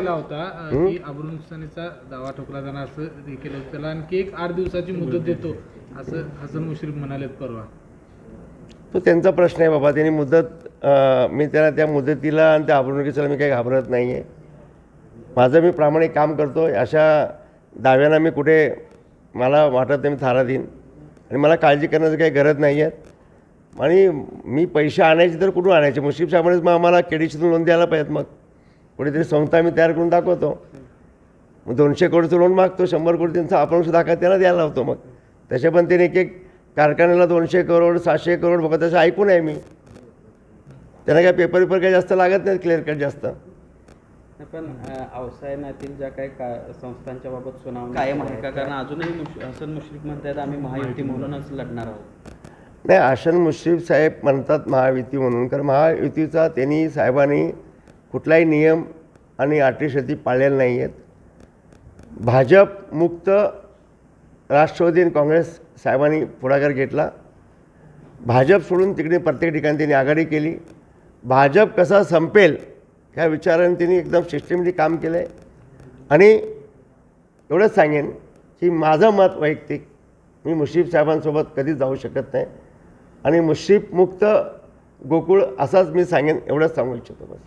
केला होता की अब्रू नुकसानीचा दावा ठोकला जाणार असं देखील होतं. त्याला आणखी एक 8 दिवसाची मुदत देतो असं हसन मुश्रीफ म्हणालेत परवा. तो त्यांचा प्रश्न आहे बाबा. त्यांनी मुदत मी त्याला त्या मुदतीला आणि त्या अब्रूनुकीला मी काही घाबरत नाही आहे. माझं मी प्रामाणिक काम करतो. अशा दाव्यांना मी कुठे मला वाटत नाही मी थारा देईन आणि मला काळजी करण्याची काही गरज नाही आहे. आणि मी पैसे आणायचे तर कुठून आणायचे? मुश्रीफ साहेबांनीच मग आम्हाला केडीसीतून लोन द्यायला पाहिजेत. मग कुठेतरी संस्था मी तयार करून दाखवतो. मग 200 कोटीचं लोन मागतो, 100 कोटी त्यांचा अपरोक्ष दाखवा त्यांना द्यायला लावतो. मग तसे पण त्यांनी एक कारखान्याला 200 करोड 700 करोड बघा तसं ऐकून आहे मी. त्यांना काय पेपर काही जास्त लागत नाहीत, क्लिअर कट जास्त. पण अवसायनातील ज्या काही संस्थांच्या बाबत सुनावणी कायम आहे का? कारण अजूनही हसन मुश्रीफ म्हणतात आम्ही महायुती म्हणूनच लढणार आहोत. नाही, हसन मुश्रीफ साहेब म्हणतात महायुती म्हणून, कारण महायुतीचा त्यांनी साहेबांनी कुठलाही नियम आणि अटीशर्ती पाळलेल्या नाही आहेत. भाजप मुक्त राष्ट्रवादी आणि काँग्रेस साहेबांनी पुढाकार घेतला. भाजप सोडून तिकडे प्रत्येक ठिकाणी त्यांनी आघाडी केली. भाजप कसा संपेल ह्या विचाराने त्यांनी एकदम सिस्टमॅटिक काम केलं आहे. आणि एवढंच सांगेन की माझं मत वैयक्तिक, मी मुश्रीफ साहेबांसोबत कधीच जाऊ शकत नाही आणि मुश्रीफ मुक्त गोकुळ असाच मी सांगेन, एवढंच सांगू इच्छितो बस.